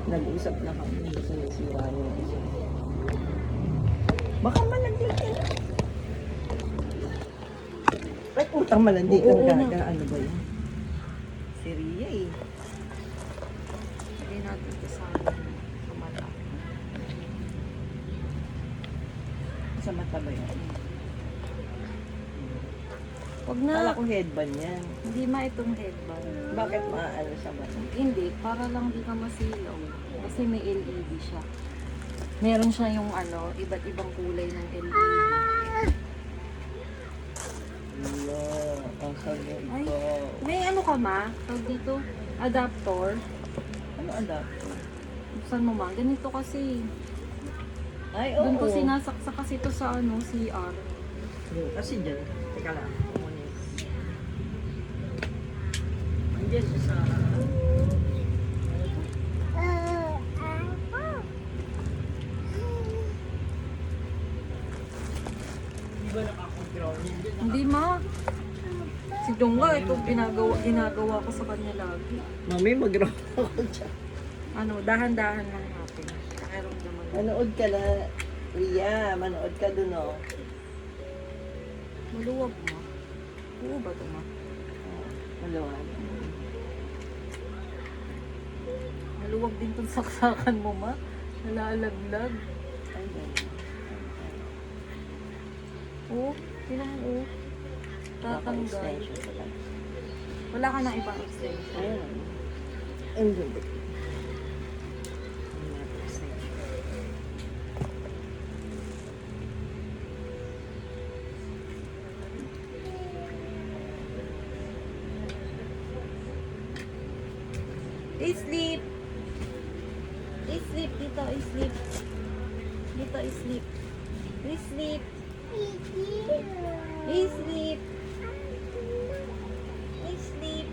Nag-usap na kami. Sinisira yung isa. Baka malandi ka na. Ay, utang malandi kang gaga. Ano ba yun? Si Ria eh. Lagay natin ito sa mata. Sa mata ba yun? Huwag na. Kala ko headband yan. Hindi ma itong headband. Bakit maano sa mata? Hindi, para lang di ka masilaw. Kasi may LED siya. Meron siya yung ano, iba't ibang kulay ng LED. Wala. Ang sagot Ay. ko. May ano ka ma? Tawag dito, adapter. Ano adapter? Buksan mo ma. Ganito kasi. Ay, oo. Doon ko sinasaksa kasi ito sa ano, CR. Kasi dyan. Teka lang. Andiyan siya sa... Di ba nakakontrol? Hindi ma. Si Dongga, ito ginagawa ko sa kanya lagi. Mami, mag-roll ako dyan. Ano, dahan-dahan lang natin. Pakiramdaman. Manood ka na, Ria. Manood ka dun, oh. Maluwag mo. Oo ba ito ma? Maluwag. Maluwag din itong saksakan mo ma. Nalalaglag. Ay, ganun. Oo, tinan mo. Tatanggal. Extension sa tayo. Wala ka na ibang extension. Ayun. Ang ganda. Sleep. Sleep dito, sleep. Dito, sleep. Sleep. Sleep. Sleep.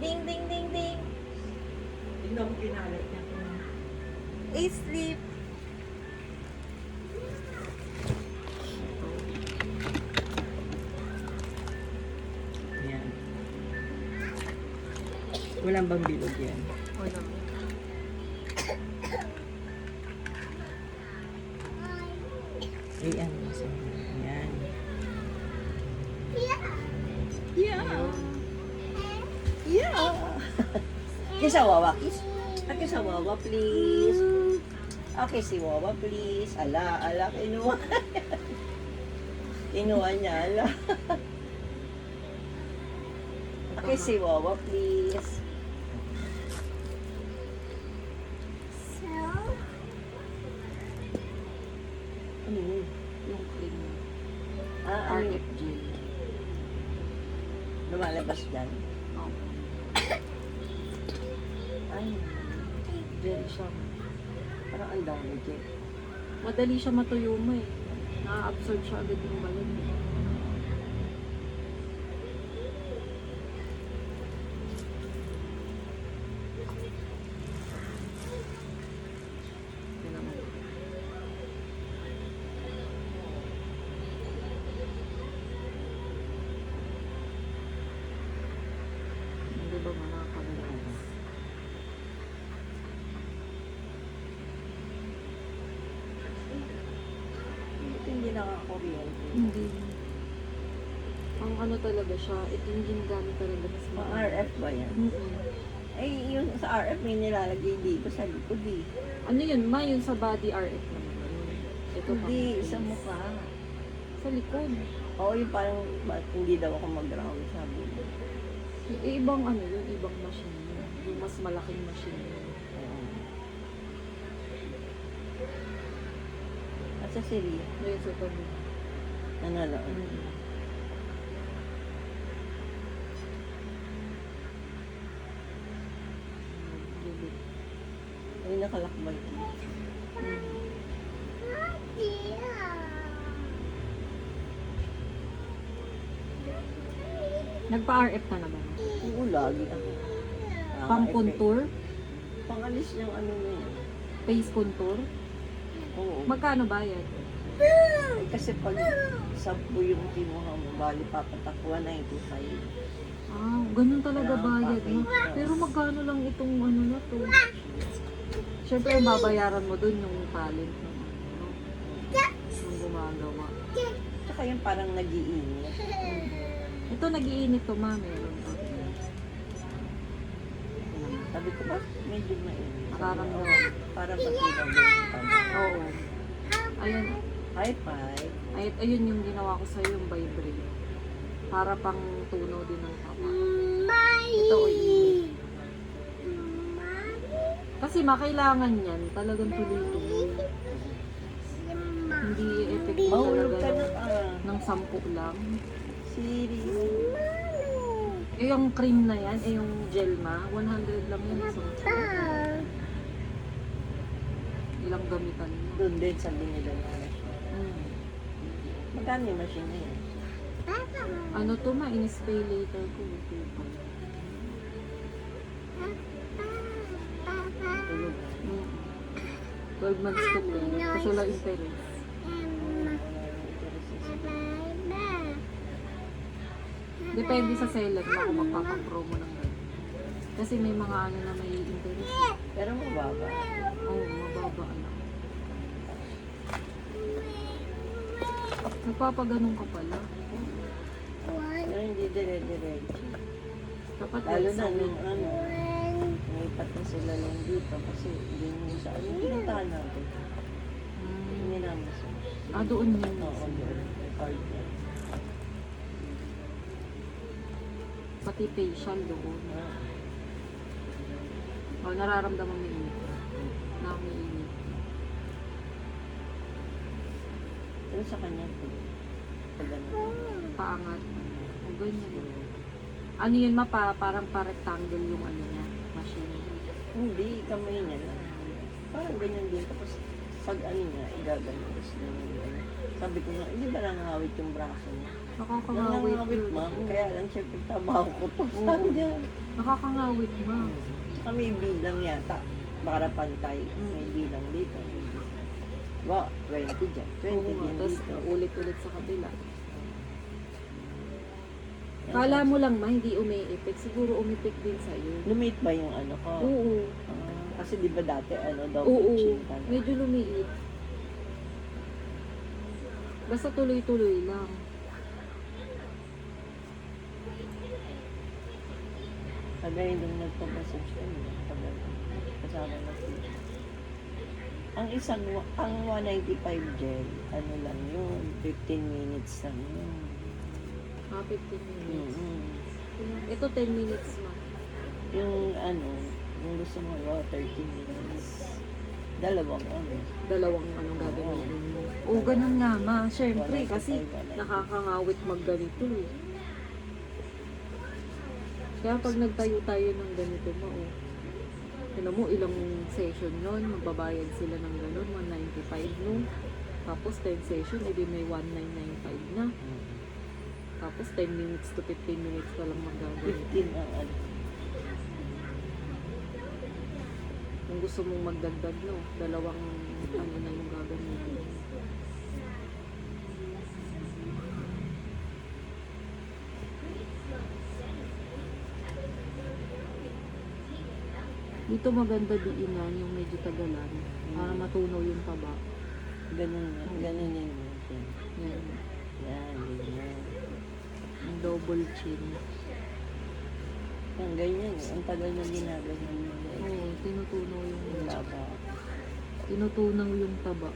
Ding, ding, ding, ding. Tingnan mo kinalat niya. Sleep. Yan. Walang bang bilog yan? Wala. Ayan. Yan. Yeah. Kiss sa wawa, kiss. Kiss sa wawa, please. Okay, si wawa, please. Ala, kinuha. Kinuha niya, ala. Okay, si wawa, please. Ano yun? Yung cream. Ano yun? RFG. Lumalabas dyan. Oh. Ay, Very siya. parang ang dami dyan. Madali siya matuyo mo eh. Na-absorb siya agad yung balon. Yun naman. Hindi ba makakagalas? Hindi nakaka-kuryente. Hindi. Ang ano talaga siya, ito yung ginagamit talaga sa Pang RF ba yan? Ay, yung sa RF may nilalagay dito sa likod eh. Ano yun, ma? Yun sa body RF naman. Ito Hindi, pang sa face. mukha. Sa likod. Oo, yung parang hindi daw ako mag-round, sabi mo. Ibang ano yun, ibang machine yun. Yung mas malaking machine yun. At sa Syria, Ngayon sa tabi. nanonood. Gilid. Ay, nakalakbay dito. Nagpa-RF ka na ba? Oo, lagi ako. Pang contour? Pangalis yung ano na yun. Face contour? Oo. Magkano bayad? Kasi pag 10 yung kinuha mo, bali papatak 195. Wow, ganun talaga Kailangan bayad mo. package. Pero magkano lang itong ano na to? Siyempre, ang babayaran mo dun yung talent ng ano, yung gumagawa. Tsaka yung parang nag-iinit. Ito, nag-iinit to, ma. Meron to. Sabi ko ba, medyo mainit. Nararamdaman. Para pag-ilaw din yung tama. Oo. Ayun. High five. Ayun yung ginawa ko sa'yo, yung vibrate. Para pang tunaw din ng tama. Ito, o init. Kasi makailangan yan, talagang tuloy-tuloy. Hindi effective Mahulog talaga ka na ng 10 lang. Siri. Eh, yung cream na yan, eh, yung gel ma, 100 lang yan. So, ilang gamitan mo. Doon din sa binila na. Mm. Magkano yung machine na yun? Ano to ma, in-spay later ko. Tulog. 12 months to pay. Kasi wala interest. Depende sa seller na kung magpapapromo ng ganun. Kasi may mga ano na may interest. Pero mababa. Oo, mababa lang. Nagpapaganon ka pala. Pero hindi dire-diretso. Dapat Lalo na website. nung ano, may na sila lang dito kasi yun yung sa ano, pinuntahan natin. Hindi namin sa. Doon yun. Oo, doon. Card niya. Pati facial doon. Ah, Nararamdaman mo init. Na may init. pero sa kanya po. Pag ano. Paangat. O ganyan. Ano yun ma, parang pa-rectangle yung ano niya, machine. Hindi, kamay niya na. Parang ganyan din. Tapos pag ano niya, igagano. Tapos ano. Sabi ko nga, hindi ba nangangawit yung braso niya? Nakakangawit Nangangawit, yun. ma'am. Oo. Kaya lang, syempre, trabaho ko to. Oo. Sabi niya. Nakakangawit ma. Tsaka may bilang yata. Para pantay. May bilang dito. Wow, 20 dyan. 20 Oo nga, din tapos dito. ulit-ulit sa kabila. Kala mo lang ma, hindi umi-effect. Siguro umipik din sa'yo. Lumit ba yung ano ko? Oo. Kasi di ba dati, ano, double Oo. chin ka na. Medyo lumiit. Basta tuloy-tuloy lang. Kagaya nung nagpapasage ka nila. Kasama na siya. Ang 195 gel, ano lang yun, 15 minutes lang yun. 15 minutes. Mm-hmm. Ito 10 minutes ma. Yung ano, yung gusto mo, 30 minutes. Dalawang ano. Dalawang anong gagawin mo. O ganun nga ma. Siyempre kasi nakakangawit magganito eh. Kaya pag nagtayo tayo ng ganito mo, alam mo, ilang session yun, magbabayad sila ng gano'n, 195 no. Tapos 10 session, edi may 1995 na. Tapos 10 minutes to 15 minutes pa lang magagawin. 15 ang ano. Kung gusto mong magdagdag, no, dalawang ano na yung gagawin. Dito maganda diinan yung medyo tagalan para matunaw yung taba. Ganun yun. Yan. Yan, ganyan. Yung double chin. Ang ganyan eh. Ang tagal na ginagawa nila. Oo, tinutunaw yung Laba. tinutunaw yung taba.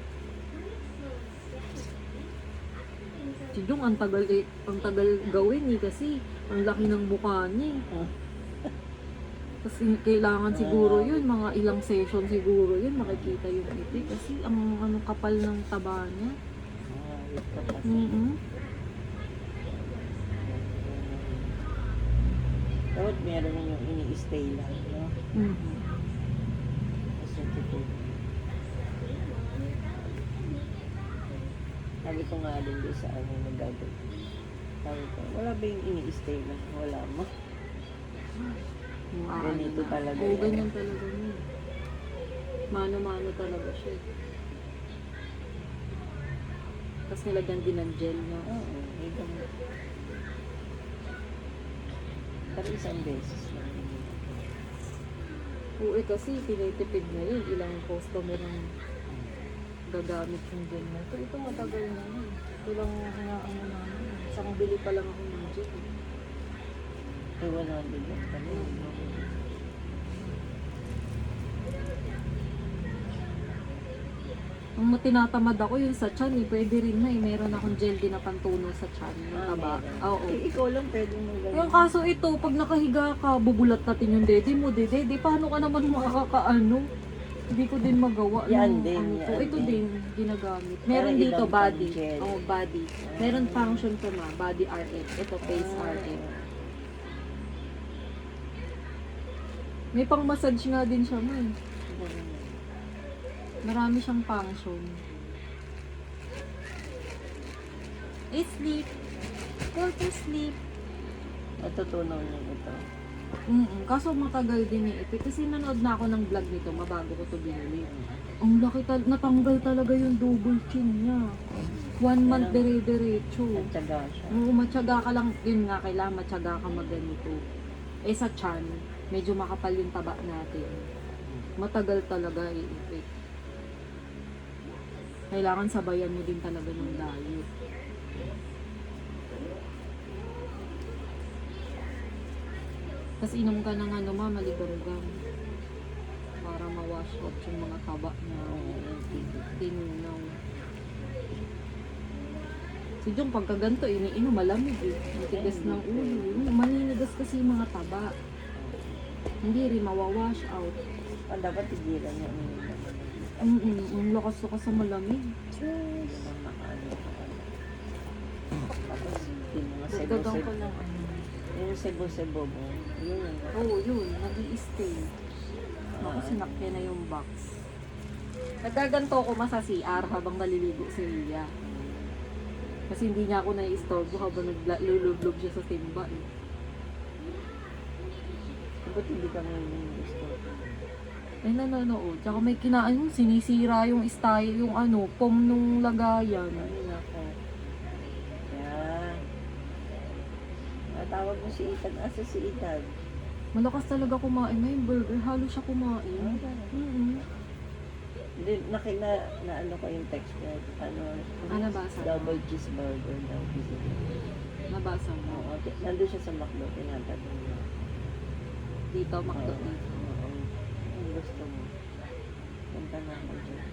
Si Jong, ang tagal gawin eh kasi ang laki ng mukha niya eh. Kasi kailangan siguro yun, mga ilang session siguro yun, makikita yung itik kasi ang ano kapal ng taba niya. Wait ka pa. Dapat meron yung ini-stay lang, no? Kasi ito. Sabi ko nga din doon sa ano nagagawin. Sabi ko, wala ba yung ini-stay lang? Wala mo. Ganito talaga Oo, yan. ganyan talaga yun. Mano-mano talaga siya. Tapos nilagyan din ng gel niya. Oo, ito. Pero isang beses lang. Oo, kasi tinitipid na yun. Ilang customer ang gagamit yung gel na ito. Ito matagal na yun. Ito lang hinaano namin. Isang bili pa lang ako ng gel. Ay, 100 lang kami. Ang tinatamad ako yung sa chan eh. Pwede rin na eh. Meron akong gel din na pantuno sa chan. Yung taba. meron. Oo. Eh, ikaw lang pwede mo gawin. Yung kaso ito, pag nakahiga ka, bubulat natin yung dede mo, dede. Paano ka naman makakaano? Hindi ko din magawa. Yan ng din, ano yan to. Ito din. din, ginagamit. Pero Meron dito, ibang body. pang-gel. Oh, body. Meron function to na, body RF. Ito, face RF. May pang-massage nga din siya, man. Marami siyang function. Sleep. Go to sleep. Matutunaw niya ito. Kaso matagal din yung ipit. Kasi nanood na ako ng vlog nito, mabago ko to binili. Ang laki natanggal talaga yung double chin niya. 1 month dire-diretso. At syaga siya. Oo, matyaga ka lang. Yun nga, kailangan matyaga ka maganito. Eh sa chan, medyo makapal yung taba natin. Matagal talaga iipit. Kailangan sabayan mo din talaga ng diet. Tapos inom ka ng ano maligarugang para ma-wash out yung mga taba na tinunaw. Si Jong pagka ganito, iniinom malamig eh. Matigas ng ulo. Maninigas kasi yung mga taba. Hindi rin mawawash out. Dapat tigilan niya. Ang lakas sa malamig. Tapos, yung mga Dagdagan ko sebo-sebo. lang ano. Yung sebo-sebo mo. Yun. Oo, yun. Nag-i-stay. Ako, sinakya na yung box. Nagaganto ko sa CR habang naliligo si Ria. Kasi hindi niya ako nai-istorbo habang naglulublob siya sa timba eh. Ba't hindi ka ngayon gusto? Eh, nanonood. Tsaka may kinaan sinisira yung style, yung ano, pom nung lagayan. Ay, nako. Yan. Tawag mo si Ethan. Asa si Ethan? Malakas talaga kumain na yung burger. Halo siya kumain. Hindi, na ano ko yung text niya. Nabasa mo? Double cheeseburger daw. Nabasa mo. Oo, nandun siya sa McDo. Tinatanong mo. Dito, McDo Oo. dito. Oo. Kung gusto mo. Punta na ako dyan.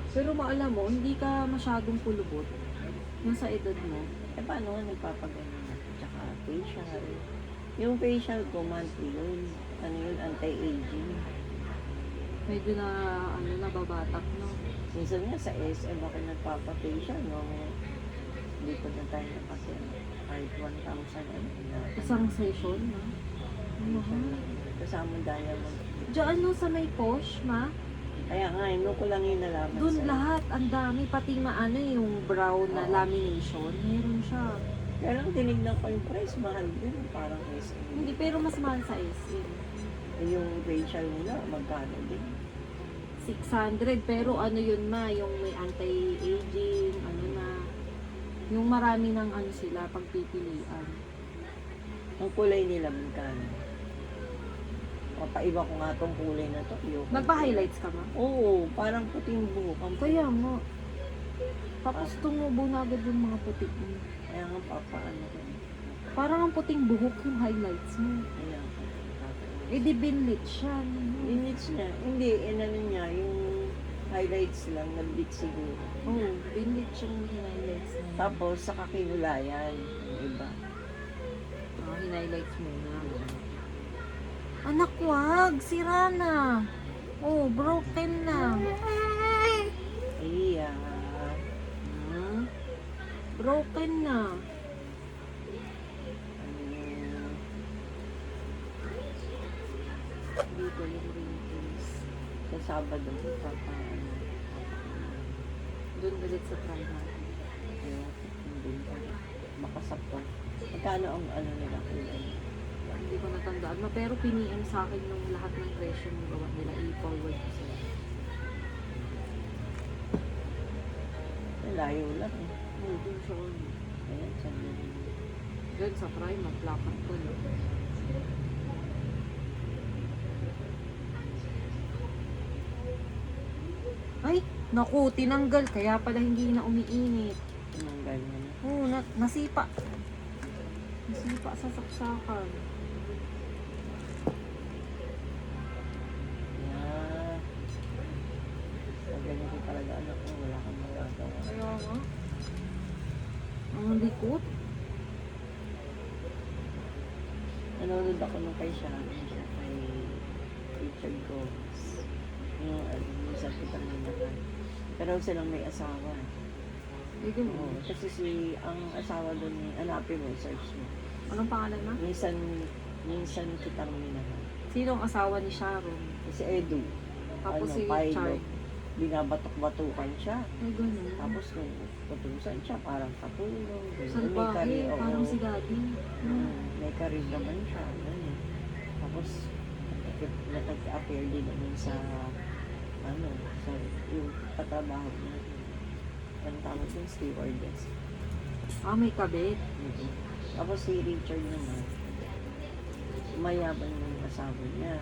Pero maalam mo, hindi ka masyadong pulubot. Yung sa edad mo. Eh, paano nga nagpapagano na? Tsaka facial. Yung facial ko, monthly yun. Ano yun, anti-aging. Medyo na, ano, nababatak, no? Minsan nga sa SM ako nagpapa-facial, no? Dito na tayo na kasi kahit 1,000 ano. Isang session, no? Facial. Kasama diamond. Diyan, no, sa may posh, ma? Kaya nga, yun ko lang yung nalaman Doon sa'yo. lahat, ang dami, pati maano yung brown na Oo. lamination, meron siya. Kaya lang tinignan ko yung price, mahal din. Parang SM. Hindi, pero mas mahal sa SM. Eh, yung facial nila, magkano din? 600, pero ano yun ma, yung may anti-aging, ano na, yung marami ng ano sila, pagpipilian. Ang kulay nila, magkano? Papaiba ko nga tong kulay na to. Ayoko. Magpa-highlights ka ma? Oo, parang puting buhok. Ang Kaya mo. Tapos tumubo na agad yung mga puti mo. Kaya nga papaano ko. Parang ang puting buhok yung highlights mo. Kaya nga. Eh di binlit siya. Minutes niya. Hindi, inano niya, yung highlights lang, nag-bit siguro. Oo, binlit siyang highlights mo. Tapos, sa kakilulayan, yung iba. Highlights mo na. Anak, wag! Sira na! Oh, broken na. Iya. Broken na. Dito yung wrinkles. Sa Sabado, papaano. Doon ulit sa primer. Kaya, hindi pa. Makasakto. Magkano ang ano nila kulay? Hindi ko natandaan. Pero piniem sa akin yung lahat ng presyo ng gawa nila. I-forward ko sila. Layo lang eh. Oo, dun sa ano. Ayan, sabi niya. Dun sa Prime, maglapat ko na. Ay, naku, tinanggal. Kaya pala hindi na umiinit. Tinanggal niya na. Oo, nasipa. Nasipa sa saksakan. Yeah. Pag ganyan ko talaga anak ko, wala kang magagawa. Kaya nga. Ang likot. Nanonood ako nung kay Sharon, siya kay Richard Gomez. Yung sa kitang ninakan. Pero silang may asawa. Ay, Oo, ganun. kasi ang asawa doon ni, hanapin mo, search mo. Anong pangalan na? Minsan kitang ninakan. Sino ang asawa ni Sharon? Si Edu, Tapos si pilot. Richard. Binabatok-batukan siya. Ay, ganun. Tapos nung putusan siya, parang katulong. Salbahe, parang si Daddy. May karir naman siya. Ganun. Tapos, nag-appear din naman sa sa yung patrabaho niya. Ang tawag yung stewardess. Ah, may kabit. Tapos si Richard naman, mayaman yung asawa niya.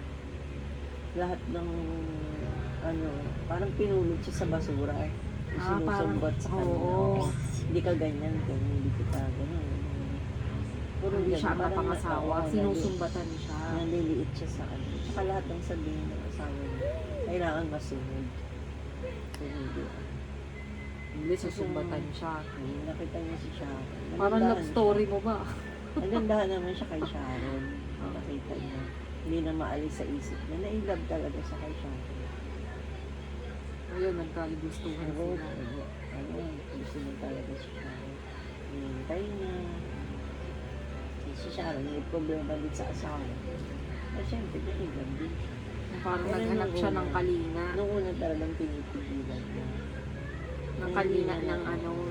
Lahat ng parang pinulot siya sa basura. Sinusumbat sa kanya. oo. Hindi ka ganyan, hindi kita ganyan. Puro Hindi ganyan. siya ang Parang napangasawa. Sinusumbatan siya. naliliit siya sa Tsaka lahat ng sabihin ng asawa niya, kailangan masunod. Hindi. Hindi, susumbatan siya. Nakita niya si Sharon. Parang love story mo ba? Nagandahan naman siya kay Sharon. Nakita niya. Hindi na maalis sa isip niya. Na-love talaga siya kay Sharon. Ayun, nagkagustuhan Pero, sila. gusto niya talaga si Sharon. Hinintay niya. Si Sharon, may problema din sa asawa. At syempre, nag-love din siya. Parang Pero naghanap nung siya una- ng kalinga. Noong una talagang pinipigilan niya. Ng kalinga ng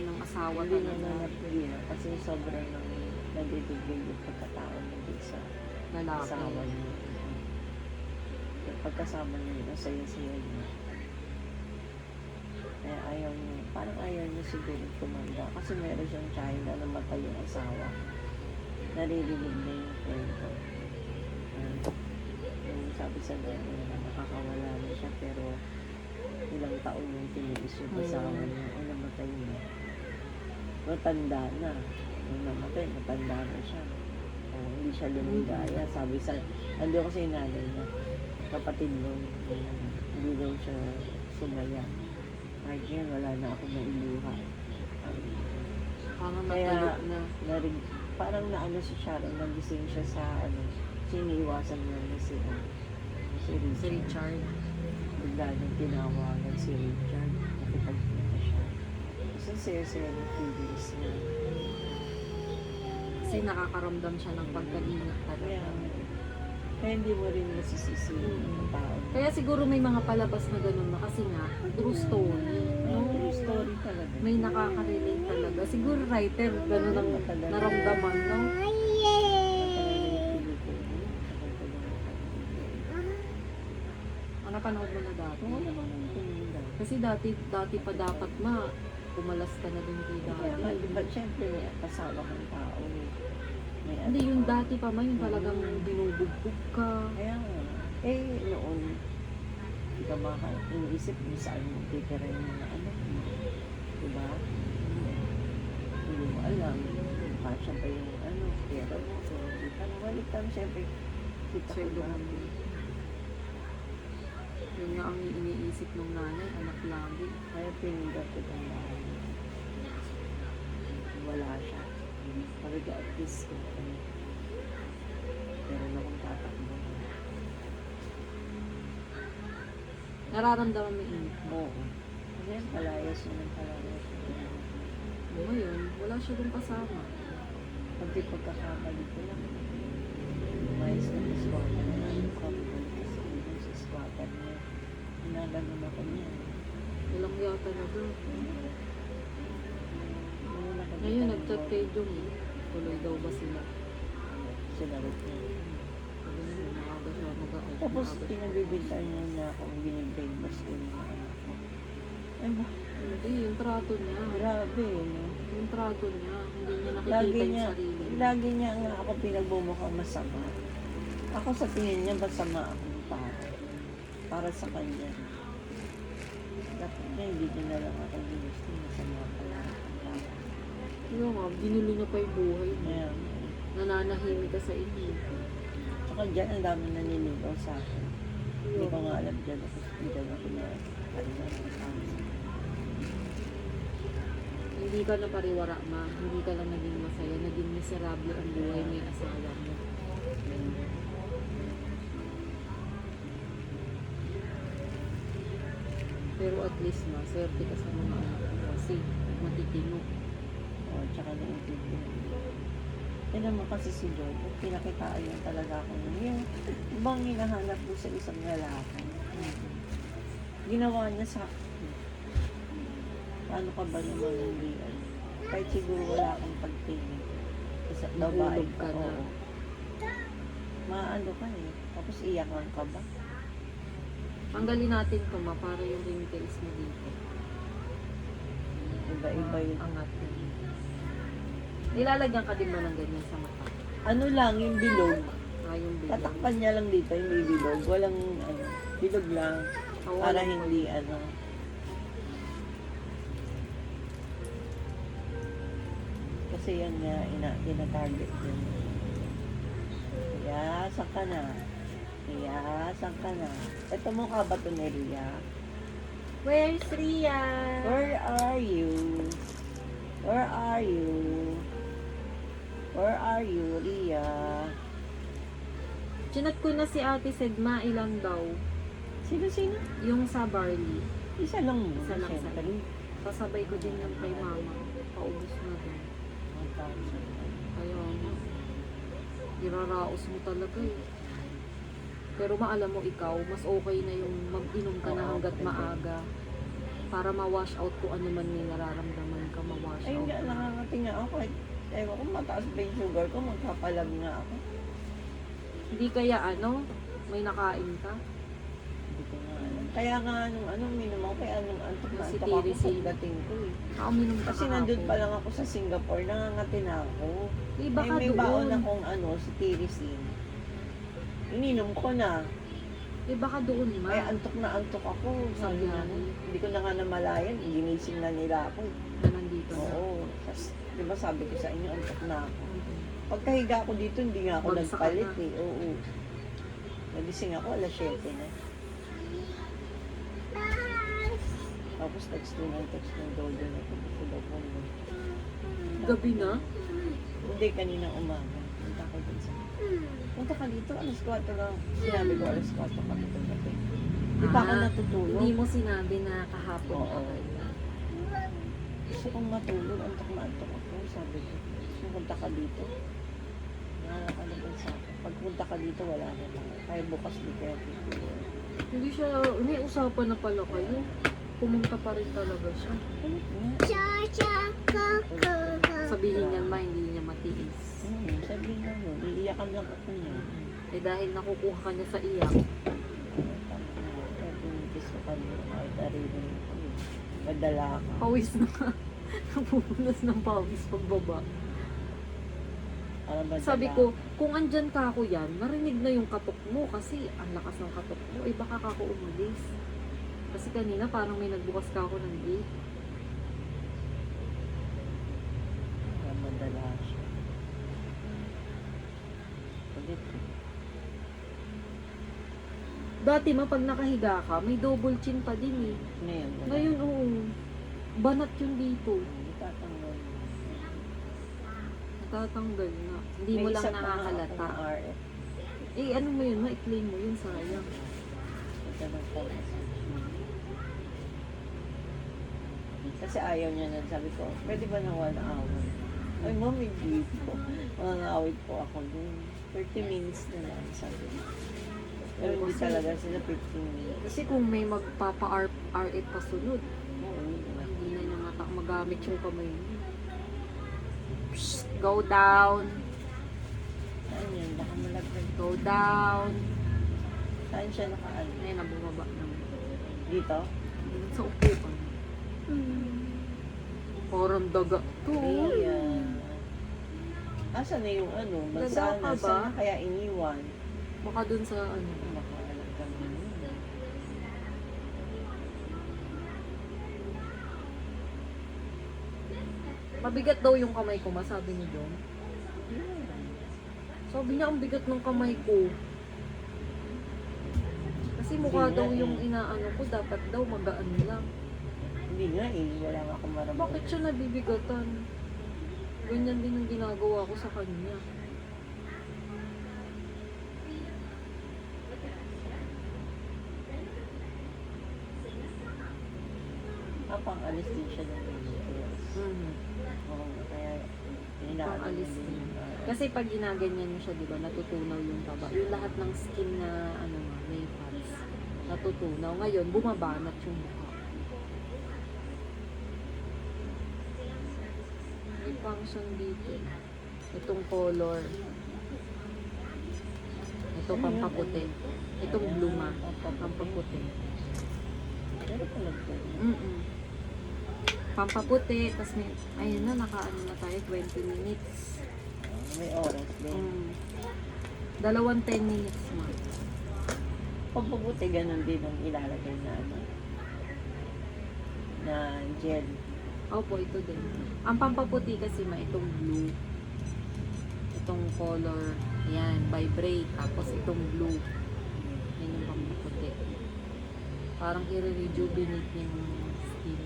ng asawa Hindi na talaga. napigilan kasi sobrang nagdidigil yung pagkatao niya sa Lalaki. asawa niya. Yung pagkasama niya, nasaya-saya niya. Kaya ayaw niya, parang ayaw niya siguro tumanda. Kasi meron siyang child na namatay yung asawa. Naririnig na yung kwento. Yung sabi sa nanay na nakakawala na siya pero ilang taon yung tiniis yung asawa niya. O namatay niya. Matanda na. Nung namatay, matanda na siya. O hindi siya lumigaya. Sabi sa, ando kasi yung nanay niya. Kapatid nun, hindi daw siya sumaya. Kahit yan, wala na ako mailuha. Parang Kaya, natulog na. parang naano si Sharon, nagising siya sa siniiwasan niya na si Richard. Si Richard. Bigla niyang tinawagan si Richard. Nakipagkita siya. Kasi saya-saya ng feelings niya. Kasi nakakaramdam siya ng pagkalinga Kaya, talaga. kaya hindi mo rin masisisi yung tao. Kaya siguro may mga palabas na ganun na kasi nga, true story. True story talaga. May nakaka-relate talaga. Siguro writer, ganun ang naramdaman, no? Ang napanood mo na dati. Oo naman ang pinila. Kasi dati pa dapat pumalas ka na dun kay Kaya nga, daddy. di ba, syempre may kasama kang tao. May Hindi, yung dati pa man, yung talagang binubugbog ka. Kaya nga, noon, hindi ka iniisip kung saan mo titira yung mga anak mo. Diba? Hindi mo alam. Pasya ba yung pera mo. So, hindi ka nawalik ka. Syempre, kita ko Sweldo ba? mo. Yun nga ang iniisip ng nanay, anak lagi. Kaya pinindot ko ng bahay. Wala siya. Sabi ko, at least, pero na kung tatakbo. Nararamdaman mo yung init mo. Oo. Kasi palayas yun ang palayas. Ngayon, wala siya dun kasama. Pag di pagkakamali ko lang, umayos na yung squatter na yung kapag kasi yun sa squatter niya. Hinaganon ako niya. Walang yata na doon. Nakakita Ngayon, ng nag-chat boy. kay Jung. Tuloy daw ba sila? Sila rin niya. Ganun, maaga siya mag-out. Tapos, pinagbibintan niya na akong binibrainwash ko yung mga anak ko. Eh ba, Hindi, yung trato niya. Grabe, no? Yung trato niya. Hindi niya Lagi nakikita yung niya, sarili niya. lagi niya nga ako pinagbumukhang masama. Ako sa tingin niya, masama akong tao. Para sa kanya. Dapat niya, hindi niya na lang ako ginusto. Masama pala akong tao. Yung nga, ginulo niya pa yung buhay niya. Ayan. Nananahimik ka sa inyo. Tsaka dyan, ang dami naniligaw sa akin. Hindi ko nga alam dyan. Hospital ako na. Ano na ang Hindi ka na pariwara, ma. Hindi ka lang naging masaya. Naging miserable ang buhay mo yung asawa mo. Pero at least, ma, swerte ka sa mga anak mo kasi matitino. Oo, tsaka naiintindihan. Tignan mo kasi si Joy, pinakitaan niya talaga ako nun. Yung bang hinahanap mo sa isang lalaki. Ginawa niya sa akin. Paano ka ba naman hindi? Kahit siguro wala akong pagtingin. Kasi babae Nahulog ka na. oo. Maano ka eh. Tapos iyakan ka ba? Tanggalin natin to, ma, para yung wrinkles mo dito. Iba-iba yun. Angat mo. Nilalagyan ka din mo ng ganyan sa mata. Ano lang, yung bilog. Yung bilog. Tatakpan niya lang dito, yung may bilog. Walang, ano, bilog lang. Oh, Para walang- hindi, ano. Kasi yan nga, ina-target yun. Ria, saan ka na? Ria, saan ka na? Ito mukha ba ito ni Ria? Where's Ria? Where are you? Where are you? Where are you, Ria? Chinat ko na si Ate Sedma, ilang daw. Sino? Yung sa barley. Isa lang mo. Isa lang sa Siyempre. Sasabay ko din yung kay mama. Paubos na din. 1,000. Kaya nga. Iraraos mo talaga eh. Pero maalam mo ikaw, mas okay na yung mag-inom ka na Oo, hanggat pwede. maaga. Para ma-wash out kung ano man may nararamdaman ka, ma-wash Ay, out. hindi, na. nakangati nga ako. Ewan ko, mataas ba yung sugar ko? Magpapalag nga ako. Hindi kaya ano, may nakain ka? Hindi ko nga alam. Kaya nga, anong minum ako, kaya anong antok na Si antok ako Tirisin. pagdating ko eh. Uminom ka Kasi kahapon. nandun pa lang ako sa Singapore, nangangati na ako. Eh, baka may baon doon. akong si Tirisin. Ininom ko na. Eh, baka doon, ma. Ay, antok na antok ako. Sabi nga, Sabi. hindi ko na nga namalayan. Ginising na nila ako. Na nandito na. Oo. Tapos, di ba sabi ko sa inyo, antok na ako. Mhm. Pagkahiga ko dito, hindi nga ako Bagsak nagpalit ka na. eh. Oo. Nagising ako, alas 7 na. Tapos text ng Dodo na ito. Gusto daw po mo. Gabi na? Hindi, kanina umaga. Punta ko dun sa... Punta ka dito, alas 4 lang. Sinabi ko, alas 4 ka dito gabi. Di pa ako Ah, natutulog. Hindi mo sinabi na kahapon Oo. ka kaya. Gusto kong matulog, antok na antok ako. Sabi ko, gusto punta ka dito. Nakakalaban sa akin. Pagpunta ka dito, wala na lang. Kaya bukas di kaya dito. Hindi siya, may usapan na pala kayo. Pumunta pa rin talaga siya. Sabihin niya ma, hindi niya matiis. Sabihin nga yun, iiyakan lang ako niya. Eh dahil nakukuha ka niya sa iyak, Kaya pinipis ko kanya, kahit naririnig ko. Madala ka. pawis na ka. Napupunas ng pawis pagbaba. Para madala. Sabi ko, kung andyan ka ako yan, narinig na yung katok mo kasi ang lakas ng katok mo, eh baka ka ako umalis. Kasi kanina parang may nagbukas ka ako ng gate. Para madala siya. Ulit. Dati ma, pag nakahiga ka, may double chin pa din eh. Ngayon, wala. Ngayon, oo. Banat yun dito. Itatanggal. Natatanggal na. Hindi mo May lang isa pa nga nakakalata. akong RF. Eh, ano mo yun? Ma-claim mo yun, sayang. Ito lang po. Kasi ayaw niya na. Sabi ko, pwede ba ng 1 hour? Ay, ma'am, hindi po. Mangangawit po ako dun. 30 minutes na lang, sabi ko. Pero hindi Kasi- talaga sila 15 minutes. Kasi kung may magpapa-R8 pa sunod, Oo, hindi na niya magamit yung kamay niya. Psst, go down. Saan yan? Baka malaglag. Go down. Saan siya nakaan? Ayun na, bumaba naman. Dito? Sa upuan. Parang daga to. Ria. Asan na yung ano? Daga ka Mansana. ba? Saan na kaya iniwan? Baka dun sa ano. Makahalang kami yun. Mabigat daw yung kamay ko, masabi ni Dong. Sabi niya, ang bigat ng kamay ko. Kasi mukha Hindi daw nga yung eh. inaano ko, dapat daw magaan lang. Hindi nga eh. Wala nga akong maramdaman. Bakit siya nabibigatan? Ganyan din ang ginagawa ko sa kanya. Pang-alis din siya ng Pilipinas. Oo, kaya inaano Pang-alis din. din. Kasi pag ginaganyan mo siya, di ba, natutunaw yung taba. Yung lahat ng skin na, ano nga, may fats, natutunaw. Ngayon, bumabanat yung mukha. May function dito. Itong color. Ito pampaputi. Itong bluma. Pampaputi. Pero palag ko. Pampaputi. Tapos may, ayun na, nakaano na tayo, 20 minutes. May oras din. Dalawang 10 minutes mo. Pagpabuti, ganun din ang ilalagay na ano. Na gel. Opo, ito din. Ang pampaputi kasi itong blue. Itong color. Yan, vibrate. Tapos itong blue. Yan yung pampaputi. Parang i-rejuvenate niya yung skin.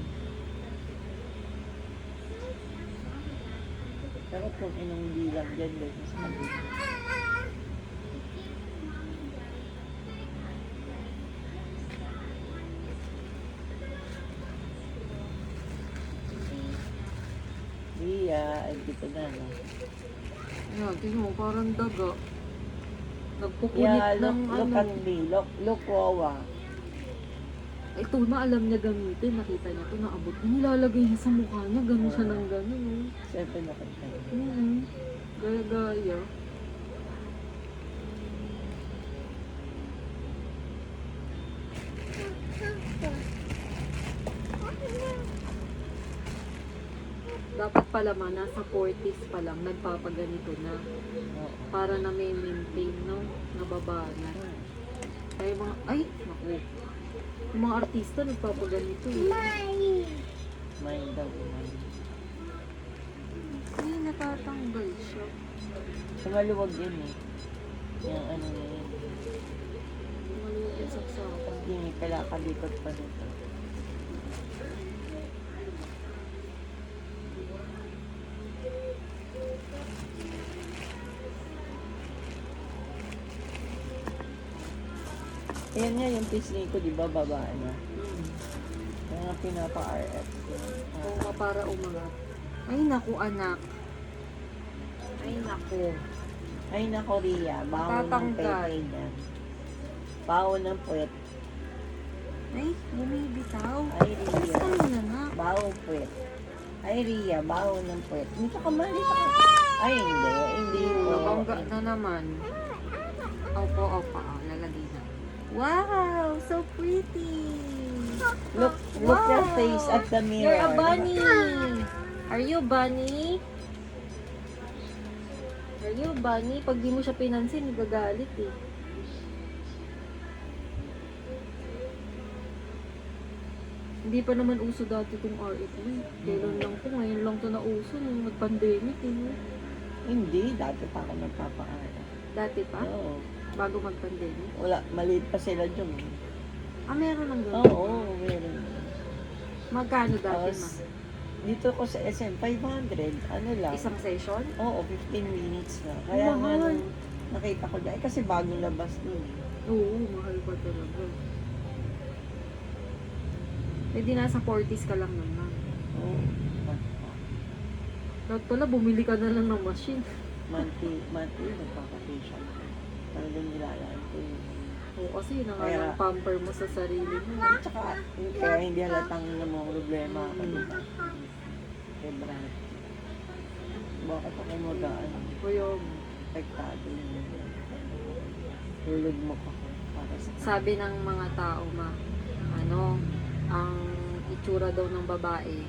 Pero kung inong bilang dyan, din sa kabila. Iya, ay dito na, no? Yan, tingnan mo, parang daga. Nagpupunit Yeah, ng look ano. at me. Look, Wawa. Ito na, alam niya gamitin. Nakita niya ito, naabot. Nilalagay niya sa mukha niya. Ganun siya ng ganun. Oh. Siyempre nakita niya. Gaya-gaya. Dapat pala nasa 40s pa lang, nagpapaganito na. Oo. Para na may maintain, no? Nababana. Kaya mga, ay, naku. Yung mga artista nagpapaganito eh. Mind daw, mind. Ay, natatanggal siya. Sa maluwag yun eh. Yung ano na yun. Maluwag yung saksakan. Hindi, may kalakabikot pa dito. Ayan nga yung pisngi ko, di ba, baba na. Yung nga pinapa-RF ko. Oo nga, para umangat. Ay, naku, anak. Ay, naku. Ay, nako, Ria. Baho ng Matatanggal. pepe niyan. Baho ng puwet. Ay, bumibitaw. Ay, Ria. Basta mo na nga. Baho puwet. Ay, Ria. Baho ng puwet. Dito ka man, dito ka. Ay, hindi. Hindi po. Nabangga na naman. Opo, opo. Oh, lalagay na. Wow, so pretty. Look your face at the mirror. You're a bunny. Are you bunny? Are you bunny? Pag di mo siya pinansin, nagagalit eh. Hindi pa naman uso dati itong RF mo eh. Kailan lang po, ngayon lang ito nauso nung nag-pandemic eh. No? Hindi. Dati pa ako nagpapa-RF. Dati pa? Oo. Bago mag-pandemic? Wala. Maliit pa sila dyan. Ah, meron ng Oo, gano'n? meron. Magkano dati ma? Tapos, dito ko sa SM, 500. Ano lang? Isang session? Oo, 15 minutes na. Kaya nga Mahal. nung nakita ko dyan, kasi bago labas nun. Oo, mahal pa talaga. Eh di nasa 40s ka lang naman. Oo. Dapat pala bumili ka na lang ng machine. Monthly, nagpaka-facial. Talagang nilalaan ko yun. Oo, kasi yun ang Kaya- alang pamper mo sa sarili mo. Tsaka, kaya hindi halatang namang problema ako dito. Kay Brad. Bakit ako magaan? Kuya, Apektado yun. Tulog mo ko para sa sabi ng mga tao ma, ano, ang itsura daw ng babae,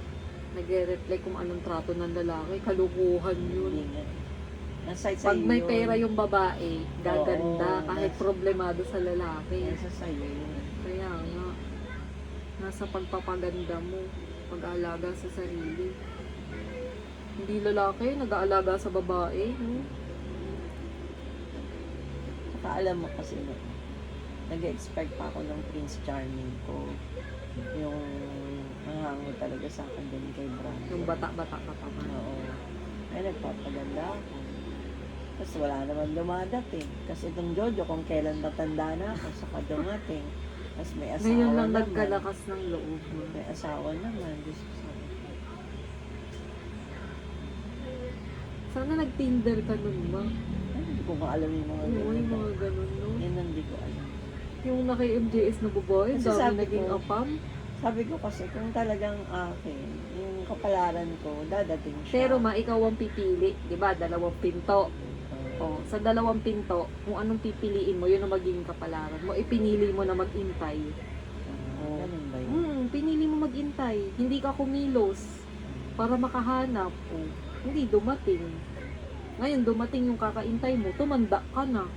nagre-reflect kung anong trato ng lalaki. Kalukuhan yun. Hindi nga. Nasa Pag sa'yo may yun. pera yung babae, gaganda Oo, kahit problemado sa lalaki. Nasa sa'yo yun. Kaya nga, nasa pagpapaganda mo, pag-aalaga sa sarili. Hindi lalaki, nag-aalaga sa babae. No? Saka alam mo kasi, no, nag-expect pa ako ng Prince Charming ko. Yung hango talaga sa akin din kay Brando. Yung bata-bata ka pa man. Oo. Ay, nagpapaganda ako. Tapos wala naman dumadating. Kasi itong Jojo, kung kailan matanda na ako, saka dumating. Tapos may asawa Ngayon lang naman. nagkalakas ng loob mo. May asawa naman. Diyos ko sabi ko. Sana nag-Tinder ka nun ba? Ay, hindi ko nga alam yung mga Oo, yung ganun. mga ganun, no? Yan ang hindi ko alam. Yung naki-MJS na babae, Kasi dami sabi naging ko, apam. Sabi ko kasi, kung talagang akin, yung kapalaran ko, dadating siya. Pero ikaw ang pipili, di ba? Dalawang pinto. O, sa dalawang pinto, kung anong pipiliin mo, yun ang magiging kapalaran mo. Ipinili mo na mag-intay. Ganun ba yun? Pinili mo mag-intay. Hindi ka kumilos para makahanap. O, hindi dumating. Ngayon, dumating yung kakaintay mo, tumanda ka na.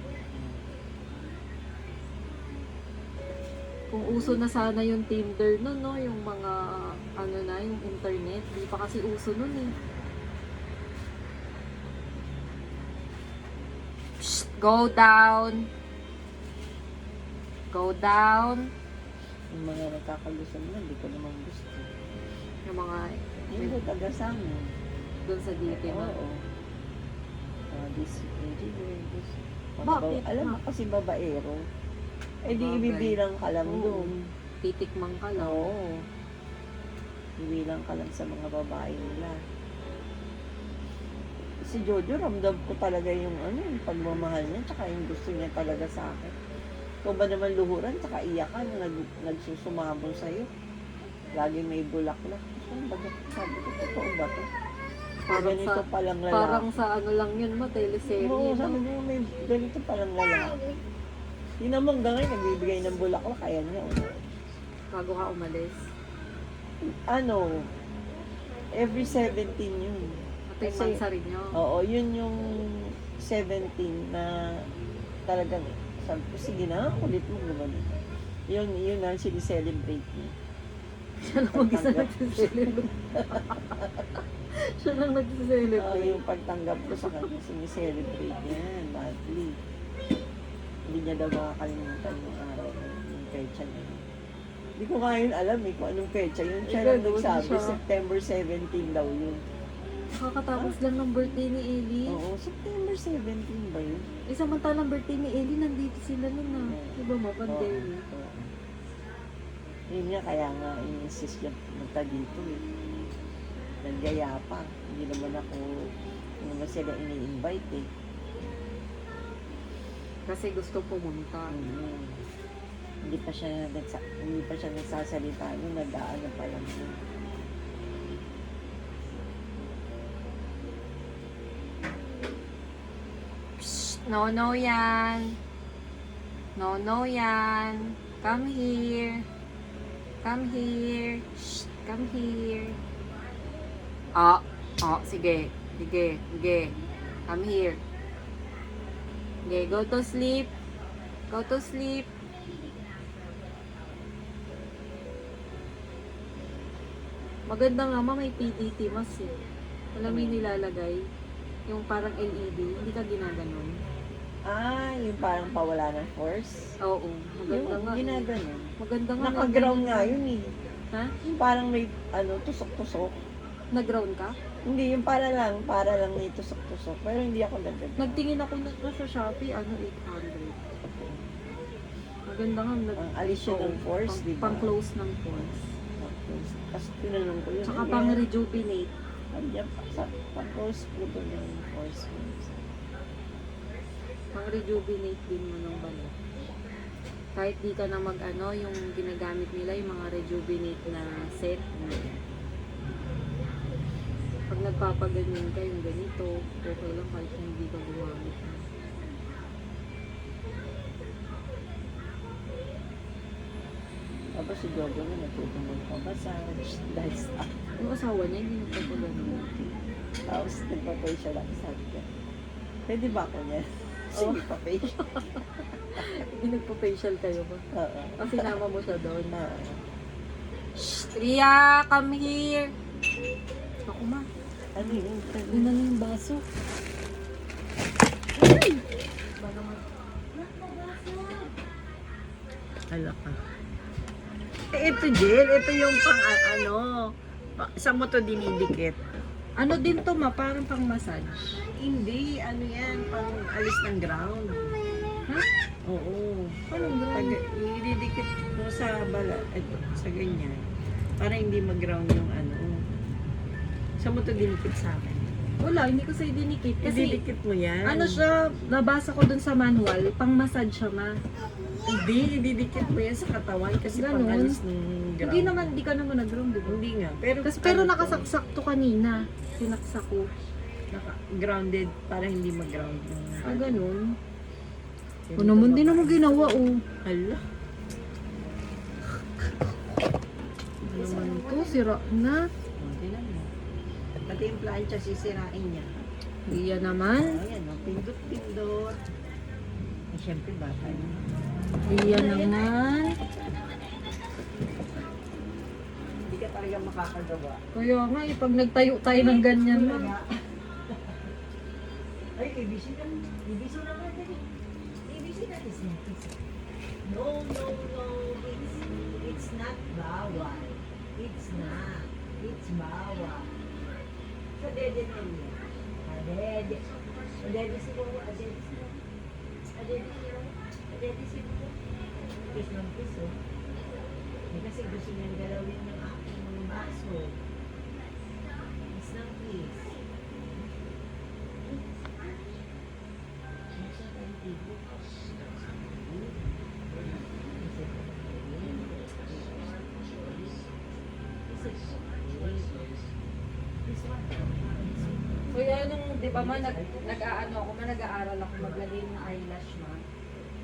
Kung uso na sana yung Tinder nun, no? Yung mga, ano na, yung internet. Di pa kasi uso nun eh. Psst, go down. Go down. Yung mga nagkakalusan na, hindi ko naman gusto. Yung mga, Yung ko taga sa amin. dun sa DT mo. Oo. This engineer, this. Bakit? Alam mo kasi babaero. Eh di Bagay. ibibilang ka lang Oo. doon. Titikmang ka lang. Oo. Ibibilang ka lang sa mga babae nila. Si Jojo, ramdam ko talaga yung yung pagmamahal niya, tsaka yung gusto niya talaga sa akin. Ikaw ba naman luhuran, tsaka iyakan, nagsusumabong sa'yo. Lagi may bulaklak. Sabi ko, totoo ba to? Parang Ganito sa, palang lalaki. parang sa ano lang yun mo, teleserye. Oo, no? sabi ko, may ganito palang lalaki. Yun naman hanggang ngayon, nagbibigay ng bulaklak, kaya niya. Bago ka umalis. Every 17 yun. Ito yung Kasi- mansari nyo. Oo, yun yung 17 na talagang, sabi ko, sige na, kulit mo naman. Yun na sinicelebrate niya. Siya lang mag-isa nagsiselebrate. Siya lang Oo, nagsiselebrate. yung pagtanggap ko sa kanya, sinicelebrate niya yan, monthly. Hindi niya daw makakalimutan yung araw, yung pecha niya. Hindi ko nga yun alam kung anong pecha yun. Siya lang Ganun nagsabi, siya. September 17 daw yun. Kakatapos lang ng birthday ni Ellie. Oo, September 17 ba yun? Samantalang birthday ni Ellie, nandito sila nun na. Diba mo, pandemic. Oo. Yun nga, kaya nga i-insist niya punta dito eh. Nagyaya pa. Hindi naman sila ini-invite eh. Kasi gusto pumunta. Hindi pa siya nagsasalita nung nag-aano pa lang yun. Psst, no yan. No yan. Come here. Come here. Shh, come here. Sige. Come here. Sige, go to sleep. Go to sleep. Maganda nga may PDT mas eh. Alam mo yung nilalagay? Yung parang LED, hindi ka ginaganon. Yung parang pawala ng force. Oo, maganda nga. Ginaganon. Maganda nga. Naka-ground nga yun eh. Ha? Yung parang may tusok-tusok. Nag-ground ka? Hindi, yung para lang may tusok-tusok. Pero hindi ako nag-ground. Nagtingin ako na sa Shopee, 800. Maganda nga. Ang alis siya ng force, di ba? Pang-close ng force. Kasi tinanong ko yun. Tsaka pang-rejuvenate. Pang-close ko doon yung force. Pang-rejuvenate din mo ng balat. Kahit di ka na yung ginagamit nila, yung mga rejuvenate na set. Pag nagpapaganyan ka, yung ganito, okay lang kahit hindi ka gumamit. Tapos si Jojo mo natutulog pa massage dahil sa Yung asawa niya, hindi nagpapagano. tapos nagpa-facial ako sabi ko. Pwede ba ako niya? Sige pa facial. Hindi nagpa-facial kayo ba? Oo. Ang sinama mo siya doon. Oo. Shh! Ria, come here! Ako ma. Ano yun? Yun na yung baso. Hala ka. Ito, Jill. Ito yung pang ano. Saan mo to dinidikit? Ano din to ma? Parang pang massage. Hindi. Ano yan? Pang alis ng ground. Ha? Oo. Anong Pag gano'n? ididikit mo sa bala, ito, sa ganyan. Para hindi mag-ground yung ano. Saan mo to dinikit sa akin? Wala, hindi ko sa'yo dinikit. Kasi Ididikit mo yan. ano siya, nabasa ko dun sa manual, pang massage siya ma. Hindi, ididikit mo yan sa katawan kasi Ganun? pang alis ng ground. Hindi naman, hindi ka naman nag-ground, di ba? Hindi nga. Pero, Pero ano to, nakasaksak to kanina. Sinaksak ko. grounded para hindi mag-ground yung... Ah, ganun. O naman din naman ginawa, oh. Hala. Ano naman to, sira na. Tingnan mo. Pati yung plancha sisirain niya. Iya naman. Ayan, pindot-pindot. Eh, syempre bata yun. Iya naman. Hindi ka talaga makakagawa. Kaya nga, eh, pag nagtayo tayo ng ganyan na. Ay, ABC na. ABC na ba? ABC na is not. No, no, no. It's not bawal. It's not. It's bawal. Sa dede na niya. Adede. Adede si Bobo. Adede si Bobo. Adede si Bobo. Adede si Bobo. Kiss ng kiss, oh. Eh, kasi gusto niyang galawin ng aking mga baso. Kiss ng kiss. Kaya nung, di ba ma, nag-aano ako, nag-aaral ako maglagay ng eyelash ma.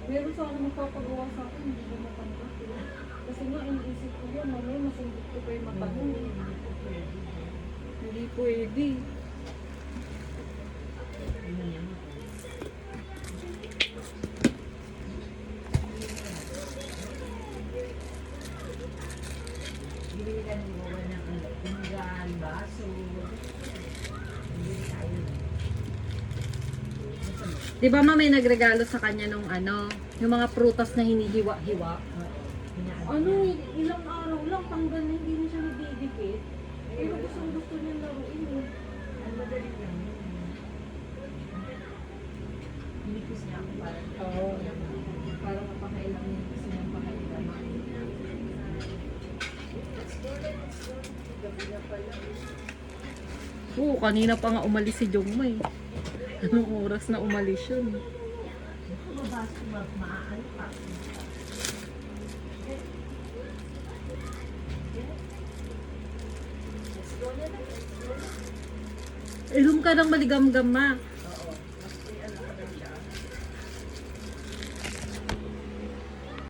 Meron sa ano magpapagawa sa akin, hindi ko matanggap. Kasi nga, iniisip ko yun, mamaya masundot ko pa yung mata ko. Hindi pwede. Bibili ka ng gawa ng pinggan, baso. Bibili tayo. Di ba ma, may nagregalo sa kanya nung ano, yung mga prutas na hinihiwa-hiwa. Ano, ilang araw lang, tanggal na hindi na siya nabibigit. Pero gusto niya laruin eh. Ang madali lang yun. Hinikis niya ako para Oo. Para mapakailang niya gusto niyang pakailang. gabi na pala. Oo, kanina pa nga umalis si Jongmay. Anong oras na umalis yun? Mabaso, maaan pa. Ilum ka ng maligam-gam ma.